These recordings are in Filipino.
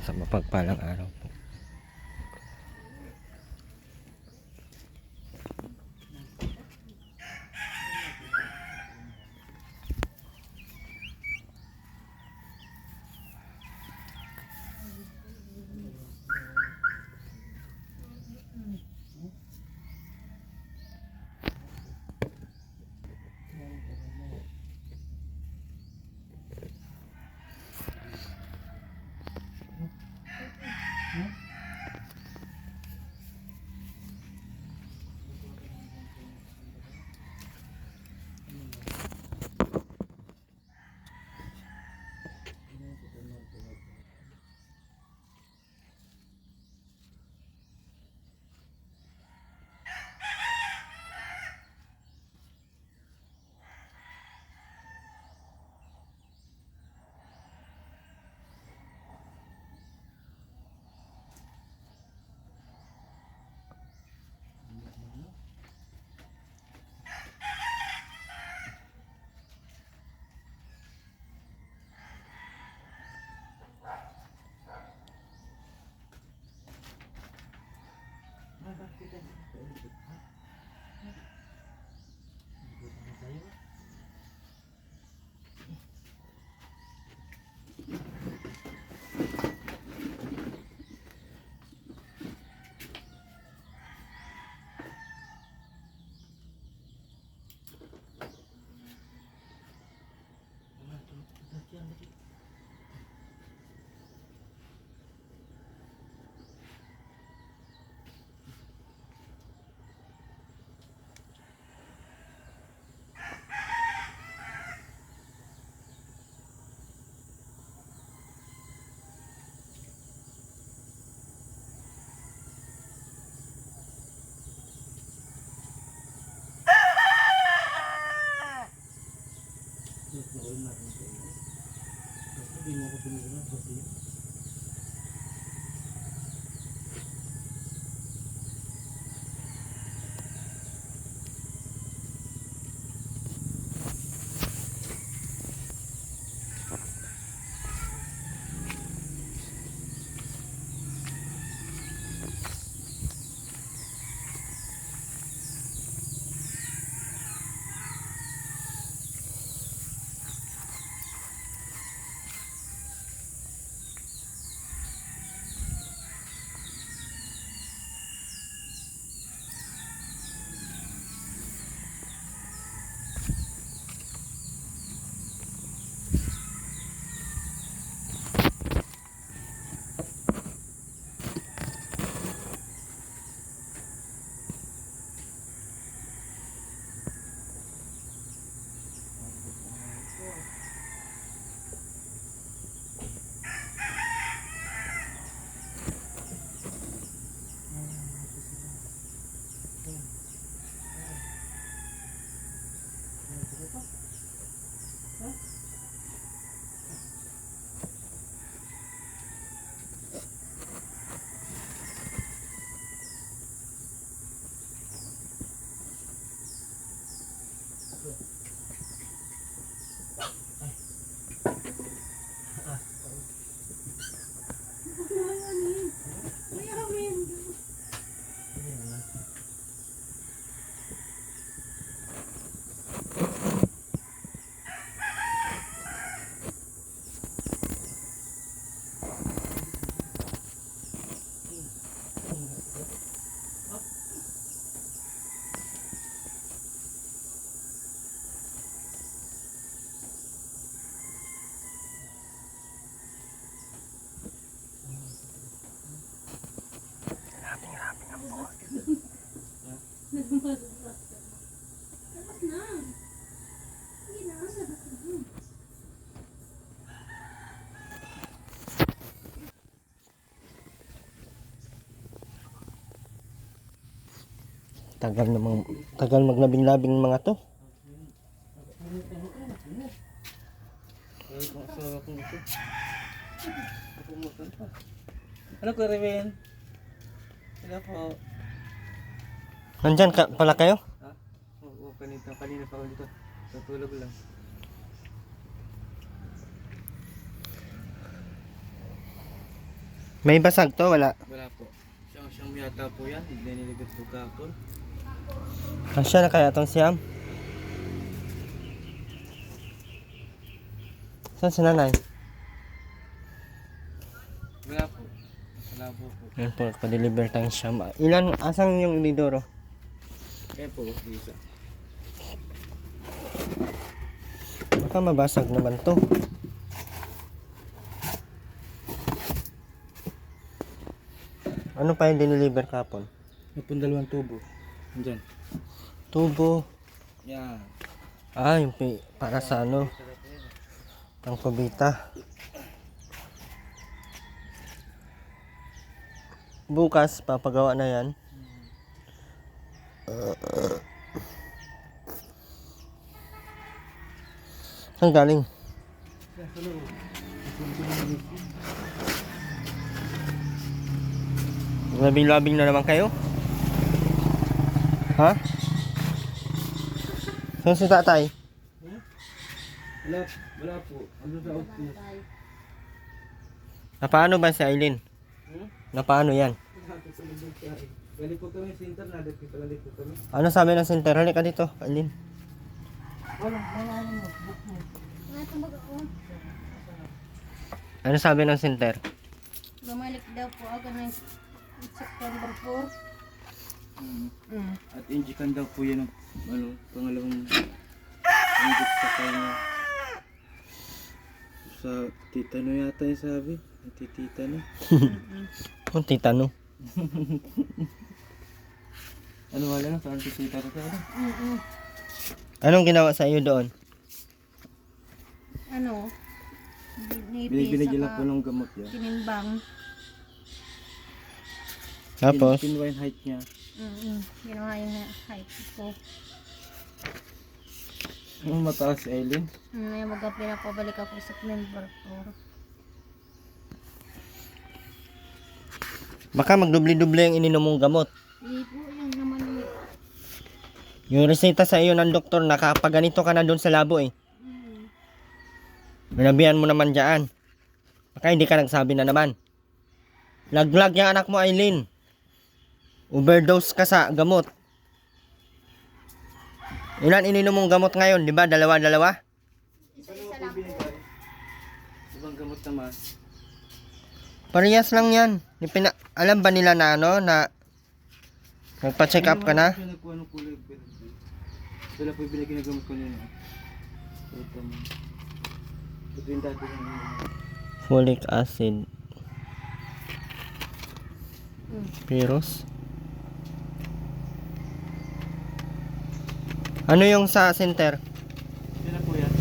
sa mapagpalang araw po. Tagal maglabing-labing mga to. Ano ko Rewin? Hello po. Nandyan ka pala kayo? Ha? Oo, kanina pa ako dito. Tutulog lang. May basag to, wala. Wala po. Siyang yata po yan. Nililigot po kahapon. Kasya na kaya tong siyam? Saan si nanay? Wala po. Wala po po. Yan po, pa-deliver tayong siyam. Ilan, asang yung inidoro? Kaya po, isa. Baka mabasag naman to. Ano pa yung dineliver kapon? May pong 2 tubo. Diyan. Tubo. Yan. Ah, yung para sa ano? Pang kubita. Bukas, papagawa na yan. Saan galing? Labing-labing na naman kayo? Ha? Saan si tatay? Wala po. Ano sa office? Napaano ba si Aileen? Napaano yan? Galing po kami sa internet. Galing po kami. Ano sabi ng center? Halika dito, Aileen. Ano sabi ng center? Bumalik daw po ako ng September 4. At injikan daw po yan ang pangalawang injik sa kanya. Sa titano yata yung sabi. Titano. Kung titano. Ano wala na? Saan titano ka? Anong ginawa sa iyo doon? Ano? Binigyan lang po ng gamot yan. Tinimbang. Tapos, Pinwine height niya. Ginawa yung height ko. Ang mataas si Eileen. May magapila ko, balik ako sa September 4. baka magdubli-dubli ang ininom mong gamot. Hindi po yan naman eh. Yung reseta sa iyo ng doktor, nakapaganito ka na doon sa labo eh. Manabihan mo naman dyan. Baka hindi ka nagsabi na naman. Laglag yung anak mo, Aileen. Overdose ka sa gamot. Ilan ininom mong gamot ngayon? Di ba? Dalawa-dalawa? Isa-isa lang po. Ibang gamot naman. Parehas lang yan. Alam ba nila na ano, na nagpa-check up ka na? Siya nagkuha ng kulay. Wala po yung binigyan ng gamot ko nila. Ito yung dati ng Folic acid. Virus. Ano yung sa center? Yan na po yan.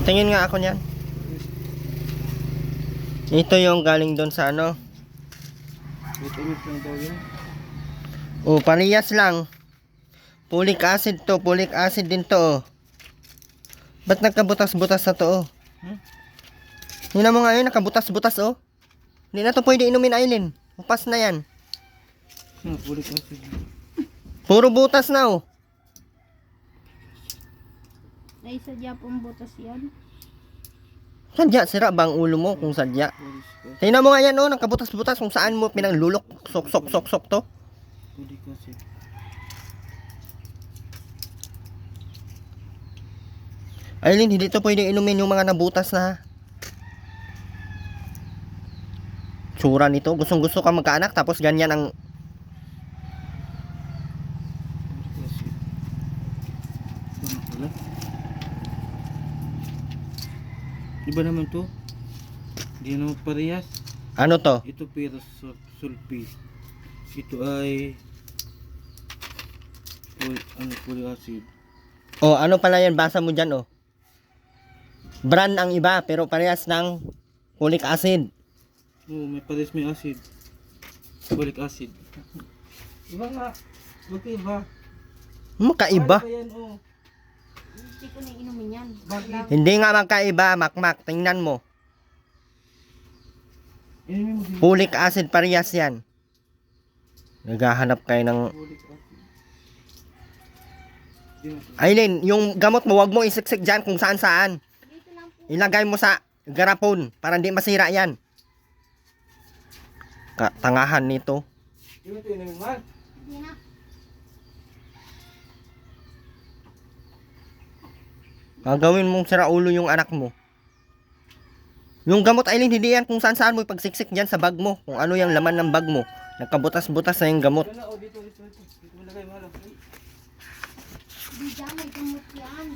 Tingin nga ako niyan. Ito yung galing doon sa ano. Vitamins lang daw yan. Oh, parehas lang. Folic acid to. Folic acid din to. Oh. Ba't nagkabutas-butas na to? Oh? Hina mo nga yun, nakabutas-butas oh. Hindi na to pwede inumin, Aileen. Upas na yan. Folic acid. Puro butas na oh. Ay, sadya pong butas yan. Sadya, sira ba ang ulo mo kung sadya? Tingnan mo nga yan oh, nakabutas-butas kung saan mo pinanglulok. Sok-sok-sok-sok to. Folic acid. Aileen, hindi to pwede inumin yung mga nabutas na. Tsura nito. Gustong-gusto ka magkaanak tapos ganyan ang... Iba naman to. Hindi naman parehas. Ano to? Ito pero sulfi. Ito ay folic acid. Oh, ano pala yan? Basa mo dyan oh. Brand ang iba pero parehas ng folic acid. Oo, may parehas may acid. Folic acid. Iba nga. Magkaiba. Magkaiba. Ano ba yan, oh? Hindi ko na inumin yan. Bakit? Hindi nga magkaiba, makmak. Tingnan mo. Inumin mo din. Folic acid parehas yan. Naghahanap kayo ng... Folic acid. Di na to. Aileen, yung gamot mo, wag mo isiksik dyan kung saan-saan. Dito lang po. Ilagay mo sa garapon para hindi masira yan. Katangahan nito. Hindi mo ito inumin, mahal. Hindi na. Gagawin mong siraulo yung anak mo. Yung gamot, Aileen, hindi yan kung saan-saan mo ipagsiksik dyan sa bag mo. Kung ano yung laman ng bag mo. Nagkabutas-butas na yung gamot. Wala, oh, dito. Dito mo lagay, mahal. Hindi dyan, may gamot yan.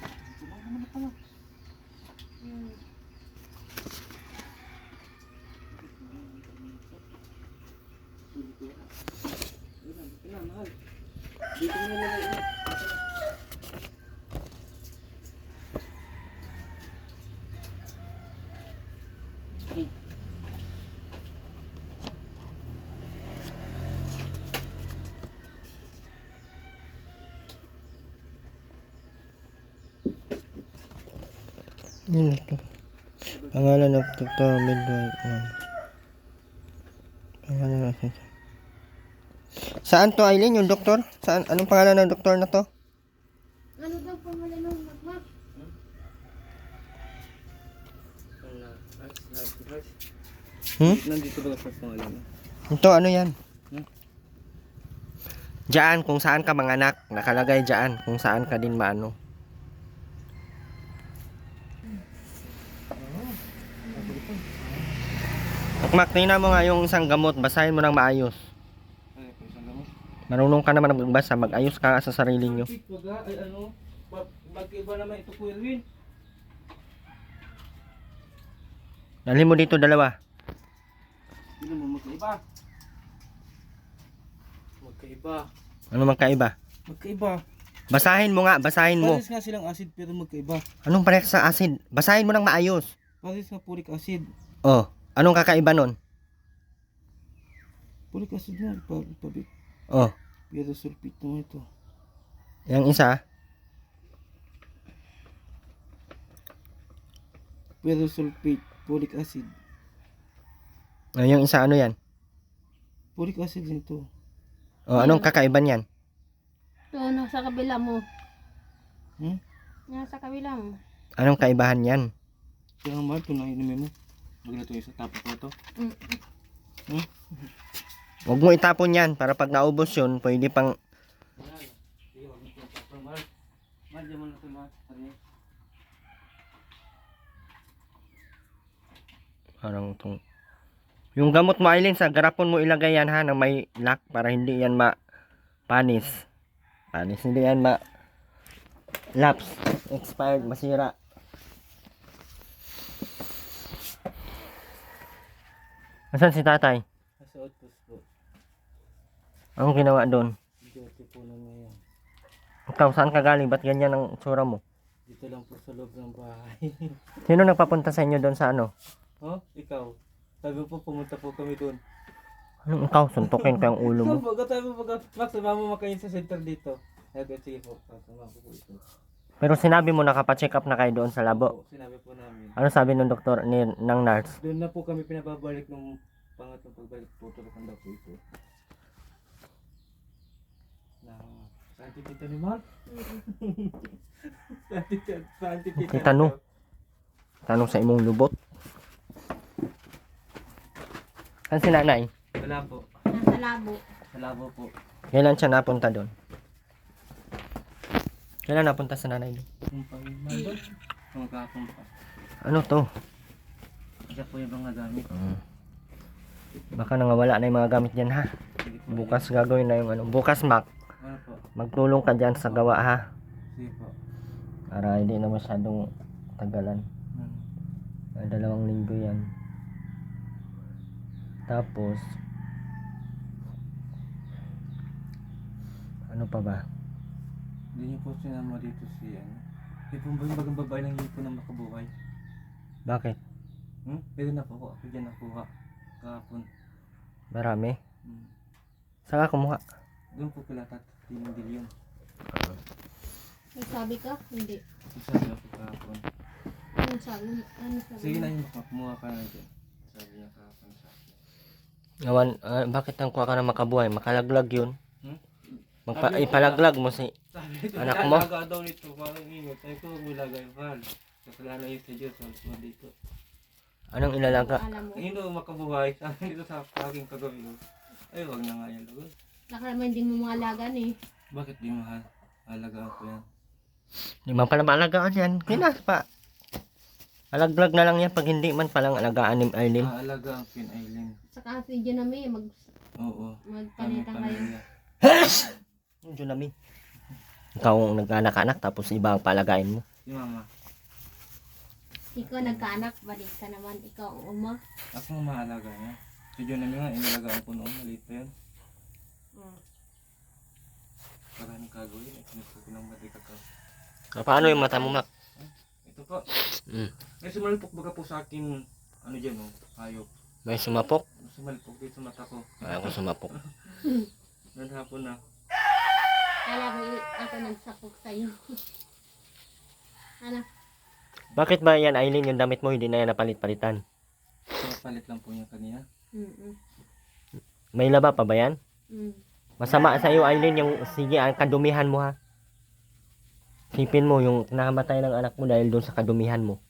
Dito mo lagay. Yun ito. Pangalan ng Dr. Midwife. Pangalan ng Saan to, Aileen, yung doktor? Saan? Anong pangalan ng doktor na to? Ano daw pangalan ng magma? Nandito ba sa pangalan? Ito, ano yan? Hmm? Diyan, kung saan ka manganak. Nakalagay diyan, kung saan ka din maano. Makmak, tingnan mo nga yung isang gamot. Basahin mo ng maayos. Ay, isang gamot. Marunong ka naman magbasa. Mag-ayos ka sa sarili nyo. Ay, ano? Magkaiba naman ito, Kuya Erwin. Dalhin mo dito dalawa. Hindi mo magkaiba. Magkaiba. Ano magkaiba? Magkaiba. Basahin mo nga, basahin mo. Pares nga silang acid pero magkaiba. Anong parehas sa acid? Basahin mo ng maayos. Pares nga puric acid. Oh, anong kakaiba nun? Puric acid nga, pabit. Oh, Pero sulfate naman ito. yung isa. Pero sulfate, puric acid. Yung isa ano yan? Puric acid din ito. Oh, anong kakaiba niyan? Ito, nasa kabila mo. Hmm? Nasa kabila mo. Anong kaibahan yan? Kaya nga mahal, ito na inumin mo. Maglato yung sa tapos na ito. Mm. Hmm? Huwag mo itapon yan para pag naubos yun, pwede pang... Mahal, diyan mo na ito, mahal. Parang itong... Yung gamot mo, Aileen, sa garapon mo ilagay yan ha, na may lock para hindi yan panis. Panis, hindi yan lapse, expired, masira. Nasaan si tatay? Nasa outpost po. Anong ginawa doon? Duty po na ngayon. Ikaw, saan ka galing? Ba't ganyan ang tsura mo? Dito lang po sa loob ng bahay. Sino nagpapunta sa inyo doon sa ano? Oh, ikaw. Sabi po, pumunta po kami doon. Anong ikaw? Suntukin ko yung ulo mo. Sabi po, Max, sumama mo makain sa center dito. Okay, sige po. Sumama po ito. Pero sinabi mo nakapacheck up na kayo doon sa labo. Opo, sinabi po namin. Ano sabi ng doktor, ng nurse? Doon na po kami pinababalik nung pangatlong pagbalik po. Tulokan daw po ito. Saan titito ni Mark? Saan titito? Okay, tanong sa imong lubot. Saan si nanay? Wala po. Nasa labo. Sa labo po. Kailan siya napunta doon? Kailan napunta sa nanay doon? Yung panginoon doon. Magkakapon pa. Ano to? Siya po yung mga gamit. Baka nangawala na yung mga gamit dyan ha. Sige po. Bukas gagawin na yung ano. Bukas, Mac, Ano po? magtulong ka dyan sa gawa ha. Sige po. Para hindi na masyadong tagalan. Hmm. 2 linggo yan. Tapos, ano pa ba? Hindi niyo po sinama dito si ano. Hindi po ba yung bagang babae ng hipo na makabuhay? Bakit? Pero nakuha. Ako dyan nakuha. Kahapon. Marami? Hmm. Saan ka kumuha? Doon po pala Tinong Dilyon. May sabi ka? Hindi. Sabi ako kahapon. Ano sabi? Ano sabi? Sige na yun, kumuha ka na dyan. Sabi niya kahapon sa akin. Ngawan, bakit ang kuha ka na makabuhay? Makalaglag yun. Hmm? Ipalaglag mo si Sabi ito, anak mo? nalaga daw nito, parang ingot. Sabi ko, huwag mo ilagay, Val. Kasalanan yun sa Diyos, huwag mo dito. Anong ilalaga? Alam mo. Ayun daw makabuhay sa akin dito sa aking kagabi. Ay, wag na nga yan, lagot. Laka naman hindi mo mga alagaan eh. Bakit di mahal? Alagaan ko yan. Hindi man pala maalagaan yan. Kailan pa? Alaglag na lang yan pag hindi man palang alagaan ni Aileen. Alagaan ko yung Aileen. Saka si Junami, Oo. magpanita kayo. Yung Junami. Ikaw ang nagkaanak-anak tapos iba ang palagain mo. Si mama. Ikaw nagkaanak, balik ka naman. Ikaw ang uma. Ako ang maalaga niya. Si Junami nga, inalagaan ko noon. Maliit pa yan. Para nang kagawin. Kinusto ko ng mati kakao. Paano yung mata mo, Mac? Ito po. Mm. May sumalpok baga po sa akin. Ano dyan o? Hayop. May sumapok? Sumalpok dito sa mata ko. Ay, ako sumapok. Nanhapon na. Kala mo ako nagsapok sa'yo. Ano? Bakit ba yan, Aileen, yung damit mo hindi na yan napalit-palitan? Palit lang po niya kanina. May laba pa ba yan? Mm. Masama sa iyo, Aileen, yung sige, ang kadumihan mo ha. Sipin mo yung namatay ng anak mo dahil doon sa kadumihan mo.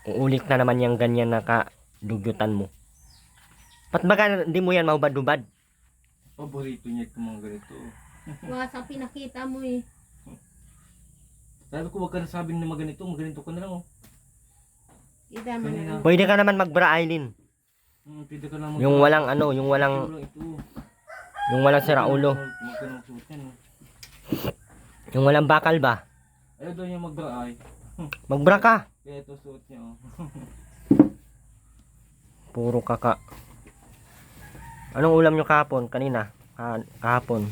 Uulit na naman yung ganyan na kadugyutan mo. Ba't baka hindi mo yan mahubad-hubad? Paborito niya itong mga ganito. Sa pinakita mo eh. Sabi ko, wag ka na sabing na maganito ka na lang oh. Kita mo na. Pwede ka naman magbra, Aileen. Pwede ka lang Yung walang ano, yung walang siraulo. Magkanong suot yan oh. Yung walang bakal ba? Ayaw daw niya magbra ay. Magbra ka. Kaya ito suot niya oh. Puro kaka. Anong ulam nyo kahapon? Kanina? Kahapon.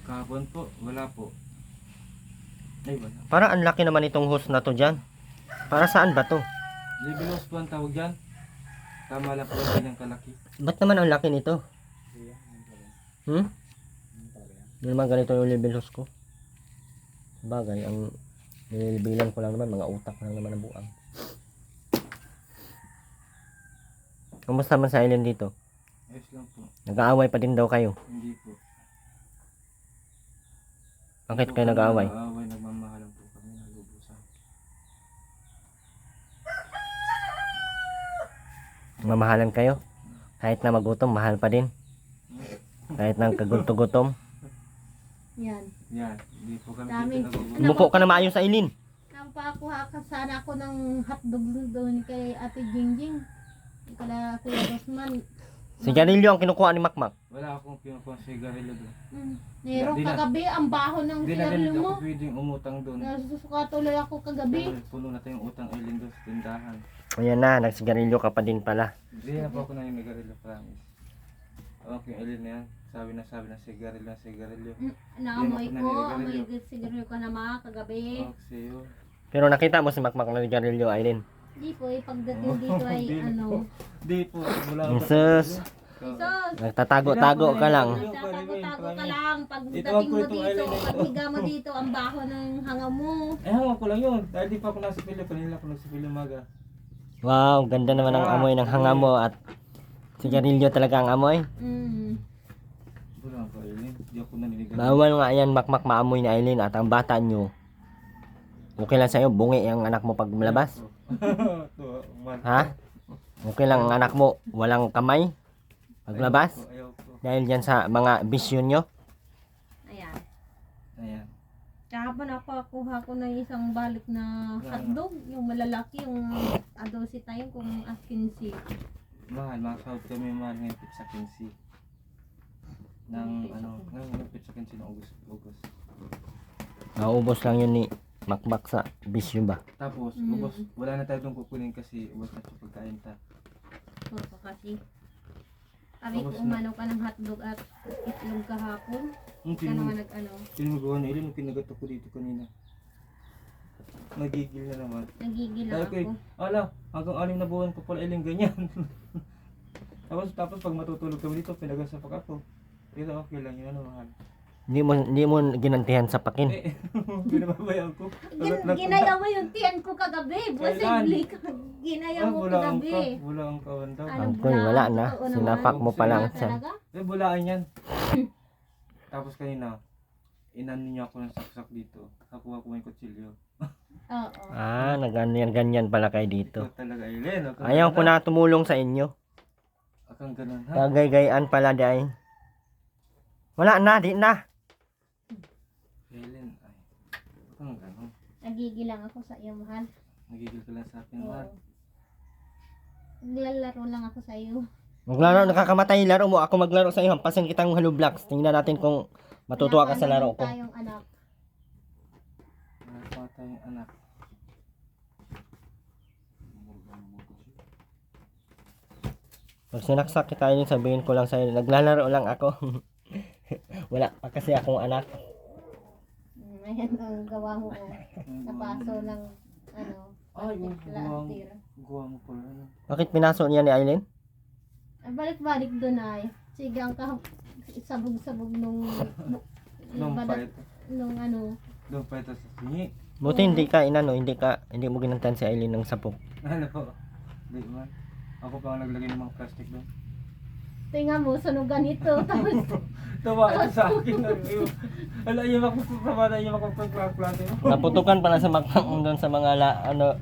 Kahapon po, wala po. Ay wala. Para ang laki naman itong host na to dyan. Para saan ba to? Libilos po ang tawag dyan. Tama lang po yung kanyang kalaki. Ba't naman ang laki nito? Hindi naman ganito yung level host ko. Bagay, ang nililibilan ko lang naman, mga utak lang naman ang buang. Kumusta man sa island dito? Ayos lang po. Nag-aaway pa din daw kayo. Hindi po. Bakit kayo nag-aaway? Nag-aaway, nagmamahalan po kami. Nalubusan. Mamahalan kayo? Kahit na magutom, mahal pa din. Kahit na kagutom-gutom. Yan. Yan. Hindi po kami Dami. dito nagugutom. Umupo ka na maayos sa ilin. Napakuha ka sana ako ng hotdog doon kay Ate Jingjing. Kala Kuya Rosman. Sigarilyo ang kinukuha ni Makmak. Wala akong kinukuha sigarilyo doon. Meron Di na- kagabi ang baho ng Hindi na rin sigarilyo mo. ako pwedeng umutang doon. Nasusuka tuloy ako kagabi. Dahil puno na tayong utang Aileen doon sa tindahan. Ayan na, nagsigarilyo ka pa din pala. Hindi na po ako na yung sigarilyo, promise. Okay, Aileen na yan. Sabi na sigarilyo. Naamoy Hindi ko, ako amoy naninigarilyo. sigarilyo ka na mga kagabi. Okay, sa'yo. Pero nakita mo si Makmak na sigarilyo, Aileen. Di po, pagdating dito ay Di ano. Di po, wala Jesus. Jesus! Nagtatago-tago ka lang. Nagtatago-tago ka lang. Ito Pagdating ako mo itong dito, island na ito. paghiga mo dito, ang baho ng hanga mo. Eh, hanga ko lang yun. Dahil di pa ako nasa pila. Kanila ako nasa pila maga. Wow, ganda naman ang amoy ng hanga mo at sigarilyo talaga ang amoy. Wala ako, Aileen. Di ako naninigarilyo. Bawal nga yan, Makmak maamoy ni Aileen at ang bata nyo. Okay lang sa'yo, bungi ang anak mo pag malabas? Ha? Okay lang ang anak mo, walang kamay? Paglabas? Ayaw ko. Dahil dyan sa mga bisyo nyo? Ayan. Ayan. Kahapon napakuha ko ng isang balik na hotdog. Yung malalaki, yung adosi tayo kung askinsi. Mahal, makasahod kami mahal ngayon pizza 15. Ngayon pizza 15 ng August. Naubos lang yun ni Makmak sa bisyo ba? Tapos, ubos, wala na tayo doon kukunin kasi ubos na ito pagkain ta. Opo kasi. Sabi ko Tapos na. umano ka ng hotdog at itlog kahapon. Ka naman nag-ano. Tinagawa na ilan, kinagat ako dito kanina. Nagigil na naman. Nagigil Dahil ako. kay, hanggang 6 na buwan ko pala ilang ganyan. tapos pag matutulog kami dito, pinagasapak ako. Pero okay lang yun, mahal. Hindi mo ginantihan sa pakin. Binababayan ko. Ginaya mo yung tiyan ko kagabi. Posible ka. Ginaya mo kagabi. Bulaan ka daw. Ano, Angkoy, wala na. totoo naman. Sinapak mo pa lang siya. Talaga? Bulaan yan. Tapos kanina, inano niya ako ng saksak dito. Nakuha ko yung kutsilyo. Oo. Ah, ganyan pala kayo dito. Ikaw talaga, Aileen. Ayaw ko na tumulong sa inyo. Akang ganun, ha? Kagay-gayan pala dahil. Wala na, di na. Aileen, ay. Akang ganun. Nagigilang ako sa iyo, mahal. Nagigil ka lang sa akin, mahal. Oo. Naglalaro lang ako sa iyo. Maglaro, nakakamatay yung laro mo. Ako maglaro sa iyo. Hampasin kitang Hello Blocks. Tingnan natin kung matutuwa ka sa laro ko. Tayong anak. Nakakama tayong anak. Pag sinaksak kita yun, sabihin ko lang sa'yo, naglalaro lang ako. Wala pa kasi akong anak. Ayan ang gawa mo. Napaso ng ano. Ay, yung guwang. Tira. Guwang pala, ano? Bakit pinaso niya ni Aileen? Ay, balik-balik doon ay. Sige, ang sabog-sabog nung Nung badak- pa ito. nung ano. Doon pa ito sa singi. Buti hindi mo ginantan si Aileen ng sapok. Ano po? Di man. Ako pa ang naglagay ng mga plastic doon. Tingnan mo, sunugan ito. Tapos, Tawa ito sa akin. Wala yung makapagpapama na yung makapagpaplastic. Naputukan pala sa doon sa mga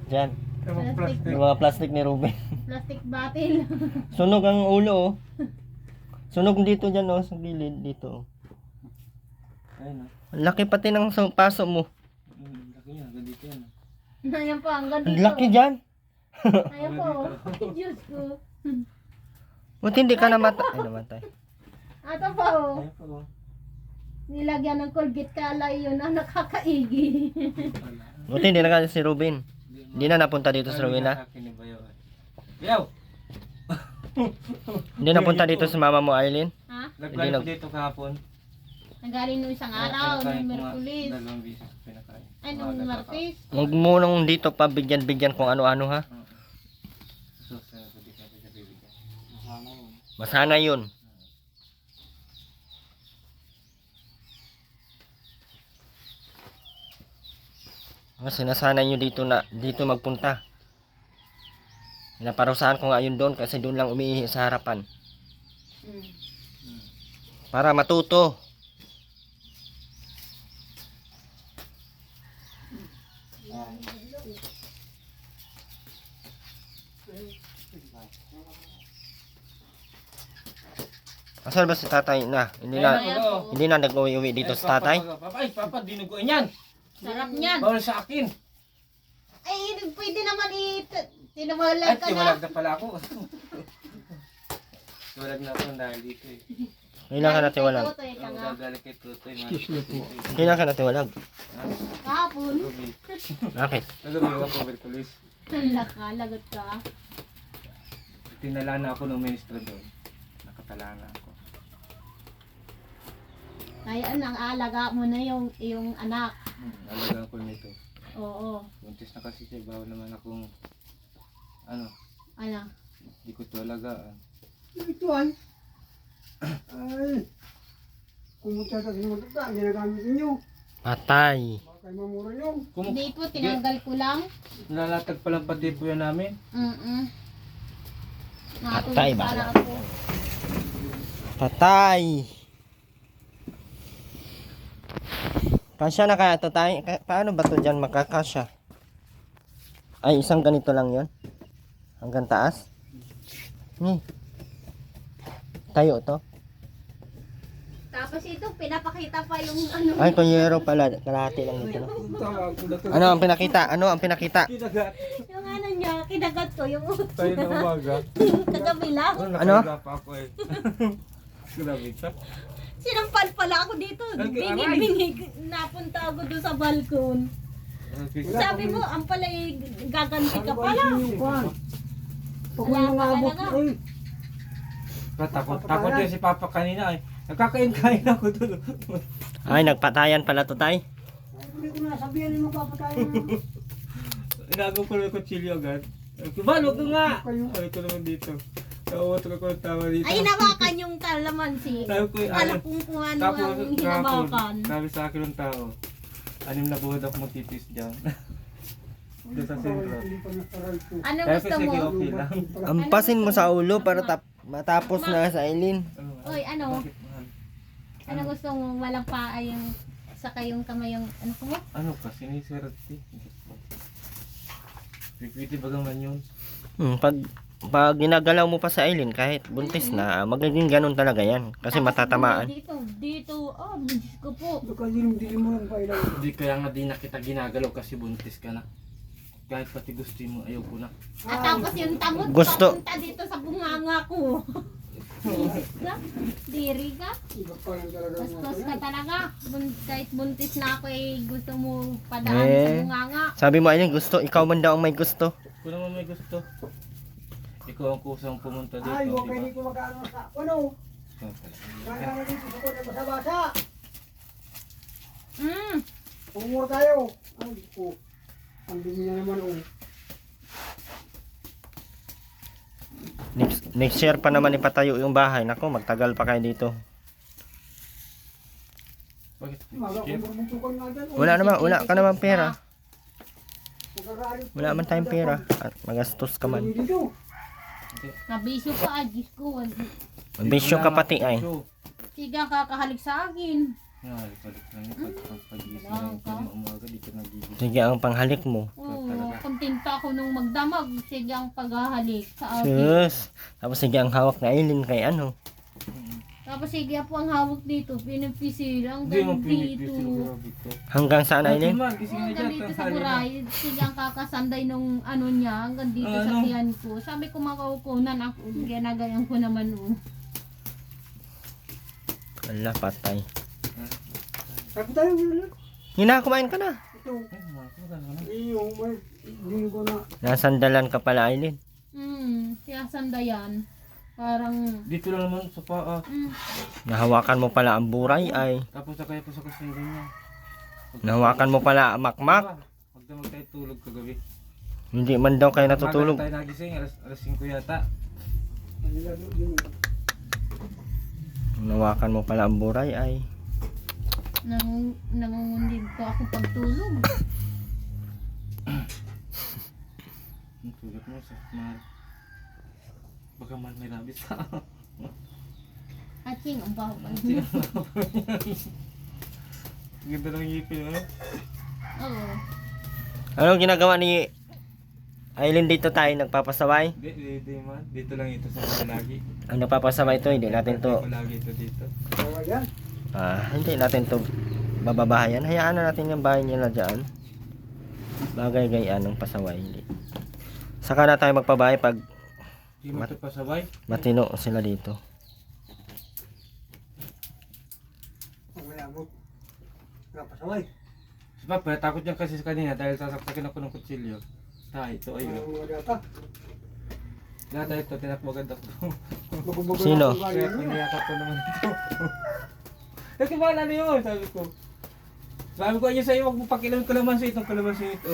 dyan. Yung mga plastic. Yung mga plastic ni Ruben. plastic bottle. Sunog ang ulo oh. Sunog dito dyan oh, sa gilid dito. Ayun, Ang laki pati ng paso mo. laki niya. Ganito yan. Ayan po, hanggang Ang dito. laki dyan. Ayan po. Ay, Diyos ko. Buti hindi ka namatay. Ay, namatay. Ato po. Ayun po. Nilagyan ng Colgate kalay yun. Ang nakakaigi. Wala. Buti hindi na si Ruben. Hindi na napunta dito si Ruben ha. Yaw! Hindi napunta dito sa mama mo Aileen. Ha? Nagkain ko dito kahapon. Nagaling nung isang araw, Pinakain nung ko nga, Merkulis. Dalawang bisis pinakain. Ay, nung Martes. Huwag mo nung dito pa bigyan kung ano-ano ha. Susunod ko di ka bibigyan. Masana yun. Sinasanay nyo dito magpunta. Pinaparusahan ko nga yun doon kasi doon lang umiihi sa harapan. Hmm. Para matuto. Asal ba si tatay na? Hindi na nag-uwi dito sa tatay. Papa, dinuguin yan. Sarap niyan. Bawal sa akin. Ay, pwede naman tinawalan Ay, ka tiwalag na. na pala ako. Tiwalag na ako dahil dito eh. Kailan ka natiwalag? Tutoy ka Ang nga. gagalit kay Tutoy. Kailan ka natiwalag? Kahapon. Bakit? Nagabi ako, Merkulis. Lagot ka. Tinala na ako ng ministro doon. Nakatala na ako. Kaya ang alaga mo na yung anak. Alagaan ko nito. Oo. Buntis na kasi siya. Bawal naman akong ano, Ano? di ko ito alagaan. Ituan. Ay. Kung magtatas ng matata, ginagamit ninyo. Patay. Baka mamura nyo. Hindi po, tinanggal ko lang. Nalatag pa lang pati po yan namin. Patay ba? Para ako. Patay. Kasya na kaya to tayo. Paano ba to dyan makakasya? Ay, isang ganito lang yon. Hanggang taas. Tayo to. Tapos ito, pinapakita pa yung ano. Ay, kunyero pala. Kalahati lang nito. No? Tawag ko na to. Ano ang pinakita? Ano ang pinakita? Kinagat. Yung ano niya, kinagat ko, yung Tayo na umaga. kagabi lang. Ano? Nakahiga pa ako eh. Grabe ka. Sinampal pala ako dito. Bingig-bingig. Napunta ako doon sa balkon. Sabi mo, ang pala gaganti ka pala. Pag may mga abot, ay. Takot yun si Papa kanina eh. Nagkakain-kain ako doon. Ay, nagpatayan pala to tay. Hindi ko na sabihin mo papatayin na. Inagaw ko ng kutsilyo agad. Balo ko nga! Ay, ito naman dito. Nauutok ako ng tawa dito. Ay, hinawakan yung kalamansi. Sabi ko, Alam kung ano ang hinawakan. sabi sa akin ng tao, 6 na buhod ako magtitis dyan. Doon sa sentro. Hindi pa nasaral ko. Ano Sabi gusto ko, sige, mo? okay lang. Ampasin mo sa ulo para matapos na sa Aileen. Ano nga? Oy, ano? Bakit mahal? Ano gusto mo? Walang paa yung saka yung kamay yung ano ko mo. Ano ka, siniswerte. Pikwiti ba naman yun? Pag ginagalaw mo pa sa Aileen, kahit buntis na, magiging ganun talaga yan. Kasi matatamaan. Dito, Diyos ko po. Nakadilim-dilim mo lang pa ilang. Hindi kaya nga di na kita ginagalaw kasi buntis ka na. Kahit pati gusto mo, ayaw ko na. At tapos yung tamot Gusto. papunta dito sa bunganga ko. Diri ka. Iba pa lang talaga. Bastos ka talaga. Kahit buntis na ako gusto mo padaan sa bunganga. Sabi mo, Aileen, gusto. Ikaw man daw ang may gusto. Kung naman may gusto. Ikaw ang kusang pumunta dito, Ay, huwag di kayo ba? dito mag-ano sa ano. Kaya na dito sa kanya basa-basa. Umur tayo. Ay, ko. Ang dumi na naman, oh. Next year pa naman ipatayo yung bahay. Nako, magtagal pa kayo dito. Bakit? Maga kung bumutukan nga dyan, oh. Wala ka naman pera. Magkakaalit. Wala man tayong pera. At magastos ka man. Dito. Nabisyo pa, Diyos ko. Bisyo ka pati ay. Sige ang kakahalik sa akin. Balik lang yung pag-gising ng kanya umaga, di ka nagigising. Sige ang panghalik mo. Oo, kontenta ako nung magdamag. Sige ang paghahalik sa akin. Sus. Tapos sige ang hawak na Aileen kay ano. Tapos sige po ang hawak dito. Pinipisil. Ang Hindi mo dito. pinipisil, grabe ko. Hanggang saan Aileen? Man, gising na Hanggang dyan, dito sa tanghali na. buray. Sige ang kakasanday nung ano niya. Hanggang dito sa Ano? tiyan ko. Sabi ko makaukunan ako. Ginagayan ko naman. Ala, patay. Sabi tayo, wala. Hina, kumain ka na. Ito. Ay, makakita ka na. Iyo, may. Hindi ko na. Nasandalan ka pala Aileen. Kaya sandayan. Parang. Dito lang naman sa paa. Nahawakan mo pala ang buray ay. Tapos na kaya pa sa kasing ganyan. Nahawakan mo pala ang makmak. Magdamag tayo tulog kagabi. Hindi man daw kayo natutulog. Umaga na tayo nagising, alas 5 yata. Nilalo din. Nahawakan mo pala ang buray ay. Nangungundin ko ako pagtulog. Ang tulog mo sa mahal. Baka mahal may labis ka. Ating ang baho ba? Ganda ng ngipin, ano? Oo. Anong ginagawa ni Aileen dito tayo nagpapasaway? Hindi man. Dito lang ito sa mga lagi. Ang nagpapasaway to, hindi natin to. Lagi ito dito. Bawa yan. Hindi natin to bababahayan. Hayaan na natin yung bahay nila dyan. Bagay gayaan ng pasaway. Hindi. Saka na tayo magpabahay pag Hindi mo ito pasabay. matino sila dito. Wala mo. Napasaway. Si Papa, takot yan kasi sa kanina dahil sasaksakin ako ng kutsilyo. Ito, ayun. Ang mga data. Data ito, tinakbagad ako. Magubago Sino? na ang Kaya bayan mo. pinayakap ko naman ito. Kasi ba ano yun, sabi ko. Sabi ko, ayun sa'yo, huwag mo pakilam kalamansi itong kalamansi ito.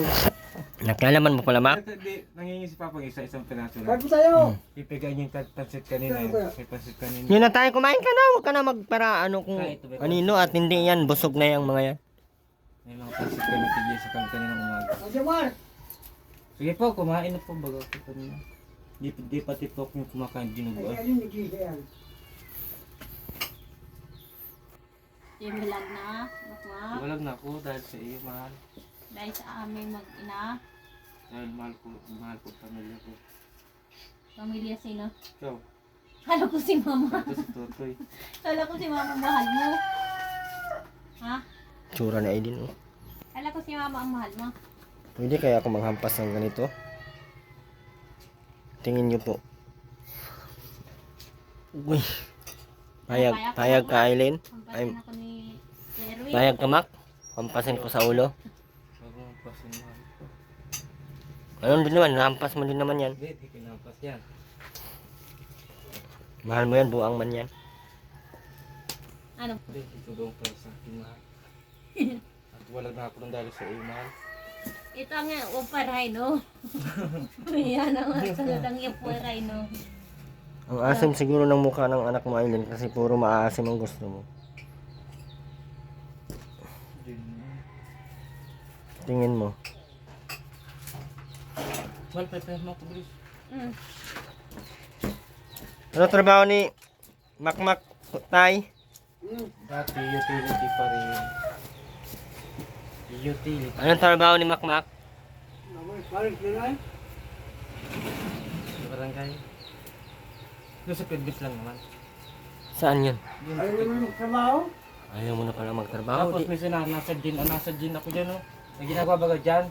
Nakialaman mo pala, Mac? Nangingi si Papa ng isang piraso lang. Sabi tayo. Ipigay niyo yung pansit kanina. May pansit kanina. Yun na tayo, kumain ka na. Huwag ka na magpara ano kung anino at hindi yan. Busog na yung mga yan. May mga pansit kami tigil sa kaninang umaga. Kasi Mar. Sige po, kumain na po bago ko kanina. Di pati po kung kumakain dinuguan. Ay, alin, nag-iisa yan. Yung hilag na. Bakwa. Walang na ako dahil sa iyo, mahal. Dahil sa aming mag-ina. Dahil mahal ko pamilya ko. Pamilya sino? Ikaw, Kala ko si mama. ito si Totoy. Kala ko si mama mahal mo. Ha? Tsura na Aileen. Oh. Kala ko si mama ang mahal mo. Pwede kaya ako manghampas ng ganito? Tingin nyo po. Uy. Payag ka Aileen. Pampasin ako ni Erwin. Payag ka Mac. Hampasin ko sa ulo. Bago mampasin mahal ko. Ayun din naman, nahampas mo din naman yan. Hindi, di kinampas yan. Mahal mo yan, buang man yan. Ano? Hindi, ito doon para sa akin, mahal. At wala na ako nang dahil sa iyo, mahal. Ito ang uparay, no? Yan ang sunod ang uparay, no? Ang asim siguro ng mukha ng anak mo Aileen kasi puro maasim ang gusto mo. Tingin mo. Mahal, pwede mo ako, bilis. Ano trabaho ni Makmak Tay? Dati, utility pa rin. Utility. Anong trabaho ni Makmak? Balik na lang. Sa barangay. Doon sa Pidbis lang naman. Saan yun? Ayaw naman magtrabaho. Ayaw mo na pala magtrabaho. Tapos minsan nasa gin ako dyan, no? May ginagawa baga dyan.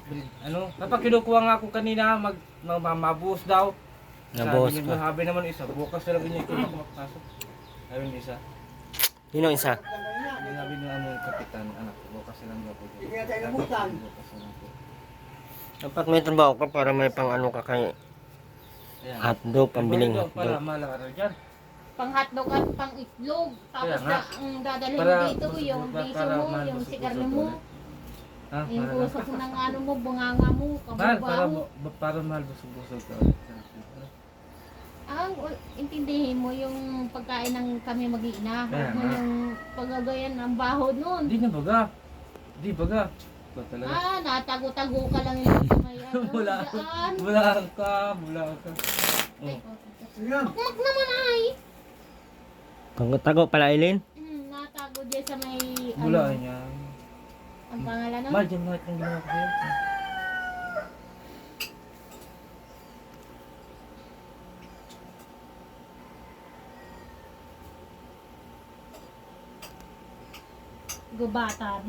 Ano? Kapag kinukuha nga ako kanina, mabuhos daw. Nabuhos Sabi ka. niya, habi naman isa. Bukas na lang niya ito makapasok. Sabi niya isa. Sino isa? Sabi niya ano yung kapitan, anak, bukas na lang daw po. Hindi na tayo nabutan. Bukas na lang po. Dapat may trabaho ka para may pang ano ka kay Ayan. hotdog, pambiling Para hotdog. malang araw dyan. Pang hotdog at pang itlog. Tapos Kaya nga. ang dadalhin mo Para- dito, yung para- piso para mo, mahal yung busog-busog sigarno mo, ulit. Ha? yung Para- usok ng ano mo, bunganga mo, Mahal, kababaho. para mahal busog-busog ka ulit. Intindihin mo yung pagkain ng kami mag-iina. Kaya Huwag mo nga. yung pagagayan ng baho nun. Hindi na baga. Hindi baga. Ito talaga. Natago-tago ka lang yung sa may ano, Bulaan. daan. Bulaan ka. Oh. Sige. Mak naman ay. Tago pala, Eileen? Natago dyan sa may Bulaan ano, niya. ang pangalan nun. Mahal dyan lahat ng ginawa ko sa'yo. Gubatan.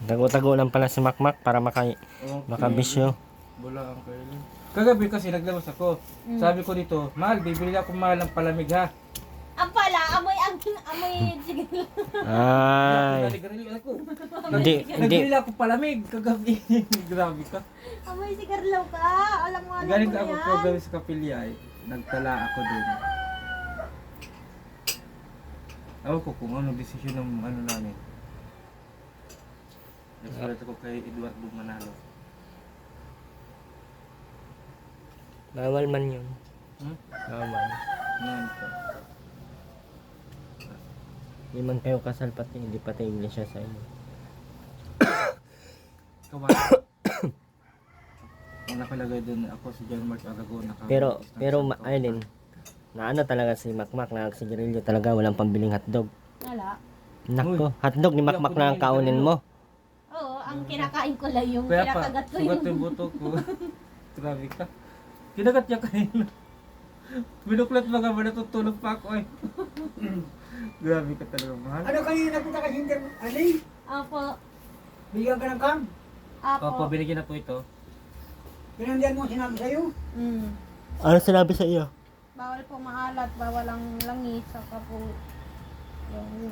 Tago-tago lang pala si Makmak para Okay. makabisyo. Bulaan ka yun. Kagabi kasi naglabas ako. Sabi ko dito, mahal, bibili ako mahal ng palamig ha. Ang pala, amoy sige. Ay. Naligarilyo ako. Hindi, Nagbili ako palamig kagabi. Grabe ka. Amoy sigarlaw ka. Alam mo ano Galing mo ako yan. kagabi sa kapilya ay nagtala ako doon. Ewan ko kung ano desisyon ng ano namin. Nagsulat ako kay Eduardo Manalo. Bawal man yun. Hmm? Bawal. Ano ito? Hindi man kayo kasal pati, hindi pati iglesia sa inyo. Kawan. Ang nakalagay doon ako si John Mark Aragon. Pero Eileen, na ano talaga si Makmak na sigarilyo talaga, walang pambiling hotdog. Wala. Nako, hotdog ni Makmak na ang kaunin mo. Oo, ang kinakain ko lang yung Kaya pa, kinakagat ko sugat yung... yung buto ko. Grabe ka. Kinagat niya kanina. Binuklat mga ba natutulog pa ako eh. Grabe ka talaga mahal. Ano kanina napunta ka hindi? Aling? Apo. Bigyan ka ng kam? Opo, Apo. binigyan na po ito. Pinandiyan mo ang sinabi sa'yo? Ano sinabi sa iyo? Bawal po maalat, bawal ang langis, saka po yung...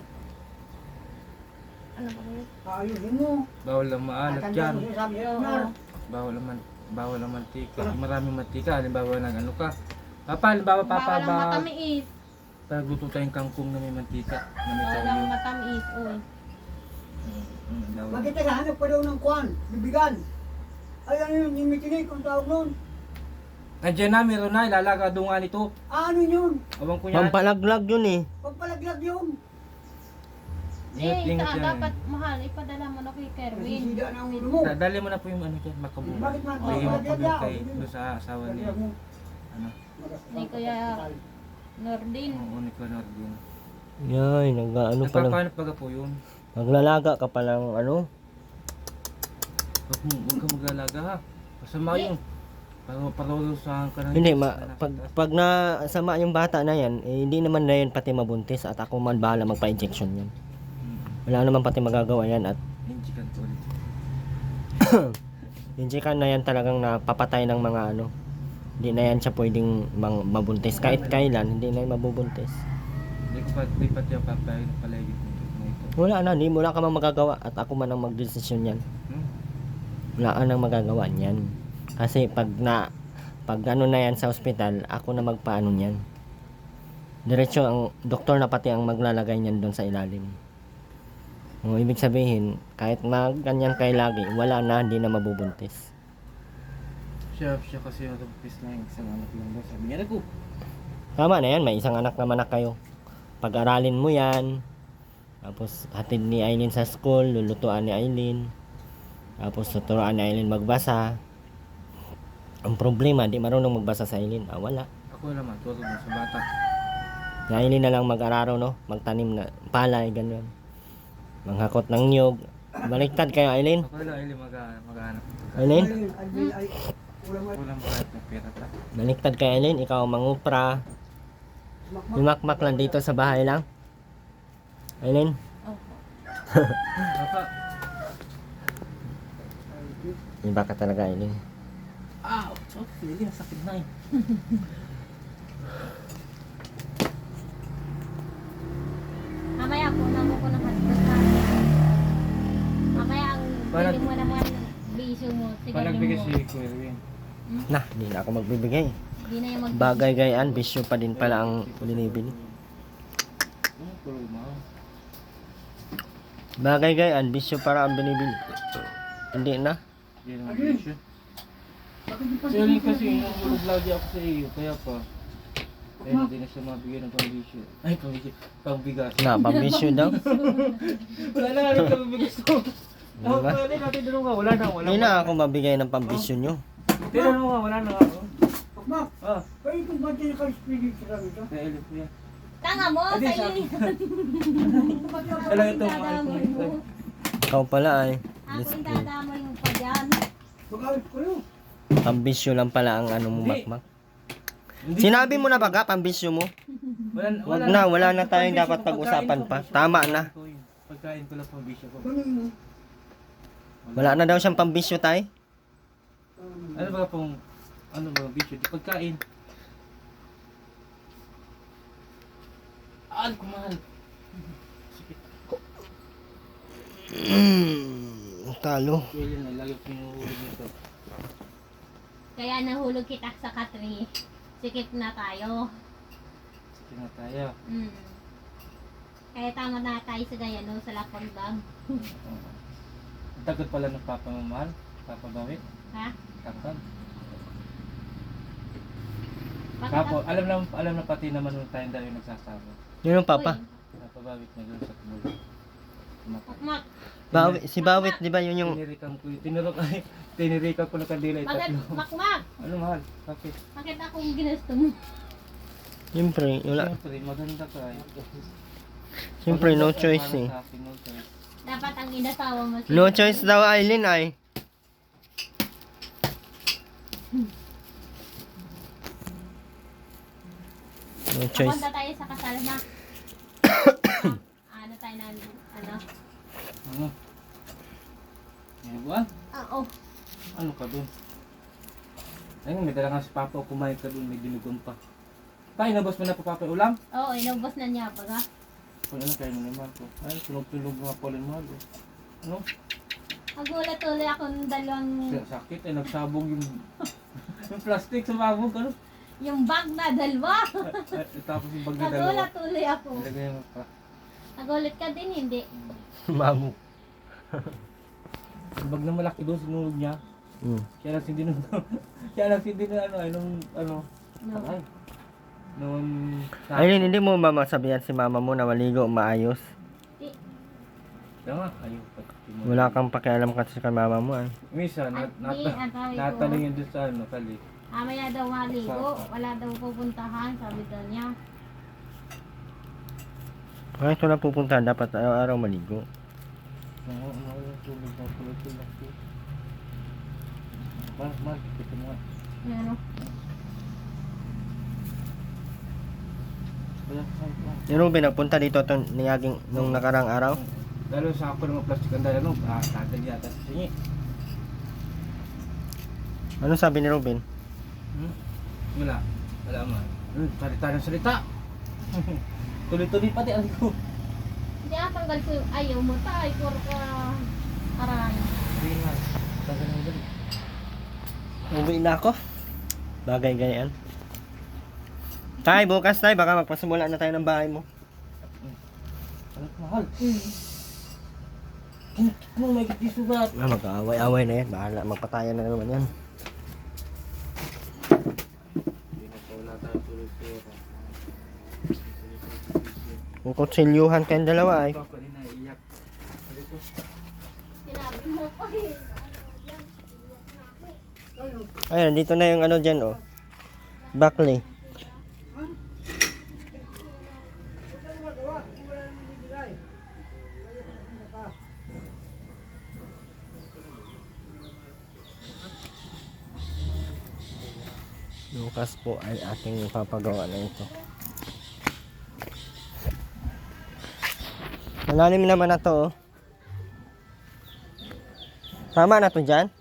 Ano ba yun? Ayusin mo. Bawal lang maalat Tatandaan yan. mo sinasabi sa'yo. Oo. Nar. Bawal ang mantika. Maraming mantika. Halimbawa ng ano ka. Papa, halimbawa papa Bawal ang ba matamiis. pagluto tayong kangkong na may mantika. Na may Bawal ang toyo. matamis, uy. Bawal. Bakit naghahanap pa daw ng kwan? Bibigan. Ay, ano yun? Yung mitinig kung tawag nun. Andiyan na, meron na. Ilalaga doon nga nito. Ano yun? Awang ko yan. Pampalaglag yun eh. Pagpalaglag yun. Ingat yan. Dapat mahal, ipadala mo na kay Kerwin. Nasisida na ang ulo mo. Dali mo na po yung ano dyan, makabunga. Bakit man? Bigyan mo po Lagyan yung daw. kay doon sa asawa niya. Lagyan mo. Ano? Ni Kuya Nordin. Oo, ni Kuya Nordin. Yay, nag-ano pa lang. Nagpapanap baga po yun. Maglalaga ka pa lang ano. Huwag ka maglalaga ha. Masama yun. Parulusahan ka na. Hindi, pag nasama yung bata na yan, eh, hindi naman na yan pati mabuntis at ako man bahala magpa-injection yan. Wala naman pati magagawa yan at Injikan to ulit. injekan na yan talagang napapatay ng mga ano. Hindi na yan siya pwedeng mabuntis. Kahit kailan, hindi na yan mabubuntis. Di pa tiya papayag na paligid na ito. Wala na, hindi mo na ka mang magagawa at ako man ang magdesisyon yan. Wala ka nang magagawa niyan. Kasi pag ano na yan sa ospital, ako na magpaano niyan. Diretso ang doktor na pati ang maglalagay niyan doon sa ilalim. O, ibig sabihin, kahit ganyan kay lagi, wala na, hindi na mabubuntis. Siya kasi natapis na yung isang anak lang daw. Sabi niya na ko. Tama na yan, may isang anak naman na kayo. Pag-aralin mo yan, tapos hatid ni Aileen sa school, lulutuan ni Aileen, tapos tuturuan ni Aileen magbasa. Ang problema, di marunong magbasa sa Aileen. Wala. Ako naman, turo mo sa bata. Si Aileen na lang mag-araro, no? Magtanim na palay, ganyan. Manghakot ng niyog. Baliktad kayo, Aileen. Ako lang, Eli, mag-ano. Aileen? Ay, ulam ay. Walang bakit ng pera ta. Baliktad kayo, Aileen. Ikaw ang mangupra. Lumakmak lang dito sa bahay lang. Aileen? Opo. Papa. Iba ka talaga, Aileen. Ah, so, Eli, sakit na eh. Mamaya po na mo ko ng hotdog sa akin. Mamaya ang Parang- bili mo naman bisyo mo. Paano nagbigay si Sigarin mo. Kuya Erwin? Nah, hindi na ako magbibigay. Hindi na yung mag- Bagay gayaan, bisyo pa din pala ang binibili. Ano, puro mahal. Bagay gayaan, bisyo para ang binibili. Hindi na. Hindi naman bisyo. Si Erwin kasi nangulog lagi ako sa iyo, kaya pa. Kaya hindi na siya mabigyan ng pambisyo. Ay, pambisyo. Pambigas. Na, pambisyo daw. Wala na rin pambigas ko. Ako Diba? pa rin natin doon nga, wala na, wala Hindi na ako mabigay ng pambisyo nyo. Tignan mo nga, wala na ako. Mak, Ah, kayo itong ba't yung naka-speeding sa kami ito? kaya Elif yan. Tanga mo, Hindi, sa'yo sabi- yan. Wala ito, Dadamay mahal ko. mo. Ikaw pala ay. Ako yung dadamay mo pa dyan. Mag-awit ko yun. Pambisyo lang pala ang ano mo, Hindi. makmak. Hindi. Sinabi mo na baga, pambisyo mo? Wala na tayong dapat pag-usapan pa. Tama na. Pagkain ko lang pambisyo ko. Ganun. Wala na daw siyang pambisyo tay. Ano ba pong, ano ba bisyo? Di pagkain. Ah, kumahal. Talo. Kaya yun, lagi ko pinuhulog nito. Kaya nahulog kita sa katri. Sikip na tayo. Sige na tayo. Mm. Kaya tama na tayo sa Gayano, sa Lapondang. Ang takot pala ng papa mo, mahal. Papa Bawit. Ha? Takot. Bakit Kapo, alam na pati naman nung tayong dahil nagsasama. Yun yung papa. Papa Bawit na doon sa Tumulo. Makmak. Si Bawit, di ba yun yung... Tinirikan ko na kandila Bakit? itatlo. Makmak. Ano mahal? Bakit? Bakit akong ginusto mo? Siyempre, wala. Siyempre, maganda ka ay. Siyempre, no choice eh. Sa akin, no choice. Dapat ang inasawa mo siya. No choice daw, Aileen ay. No choice. Papunta tayo sa kasal na. Ano tayo na, ano? Ano? May buwan? Oo. Ano ka dun? Ayun, may dala nga si Papa o kumain ka dun, may dinugon pa. Tayo, nabas mo na pa Papa yung ulam? Oo, inubos na niya baga. Kung ano, kayo mo naman ko. Ay, tunog-tunog mga polin mo. Ano? Nagulat tuloy ako ng dalawang, Sakit eh, nagsabog yung yung plastic sa mabog, ano? yung bag na dalawa. Tapos yung bag na dalawa. Nagulat tuloy ako. Ilagay mo pa. Nagulat ka din, hindi? Mamu. Yung bag na malaki doon, sinunog niya. Kaya lang sindi nung, kaya lang sindi na ano, ay nung, ano, No. ay, nung, Aileen, hindi mo mamasabihan si mama mo na maligo maayos. kaya nga, ayaw pa. Wala kang pakialam kasi kay mama mo ay. Misa, Hindi, ang sabi ko. natanong yun doon sa ano, kali. Mamaya daw maligo, wala daw pupuntahan, sabi daw niya. Kaya ito na pupuntahan, dapat araw-araw maligo. Oo, yung tubig na tuloy-tuloy. Mal, ito mo nga. Ano? Yung Ruben, nagpunta dito niyaging nung nakarang araw. Lalo sa ako ng mga plastic ang dala nung, tatag yata sa singi. Ano sabi ni Ruben? Wala, wala man. Salita ng salita. Tuloy-tuloy pati ang ko. Hindi tanggal ko yung ayaw mo tayo, puro ka aray. Sige nga, tagal ng dali. Uwi na ako. Bagay ganyan. Tay, bukas tay, baka magpasimula na tayo ng bahay mo. Ano mahal? Kintik mo, may sugat. Mag-aaway-away na yan. Bahala, magpatayan na naman yan. Hindi na wala tayo tuloy-tuloy. Kung kutsilyuhan kayong dalawa ay. Ako din naiiyak. Sinabi mo pa eh. Ayun, dito na yung ano dyan oh. Buckley. bukas po ay ating papagawa na ito. Malalim naman na to, oh. Tama na to dyan?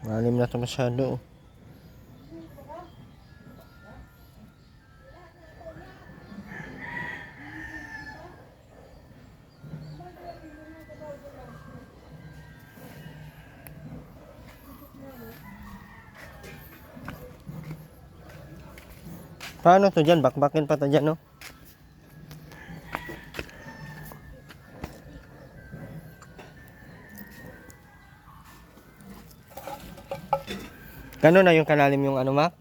Malalim na to masyado, oh. Paano to dyan? Bakbakin pa to dyan, no? Gano'n na yung kalalim yung ano, Mac?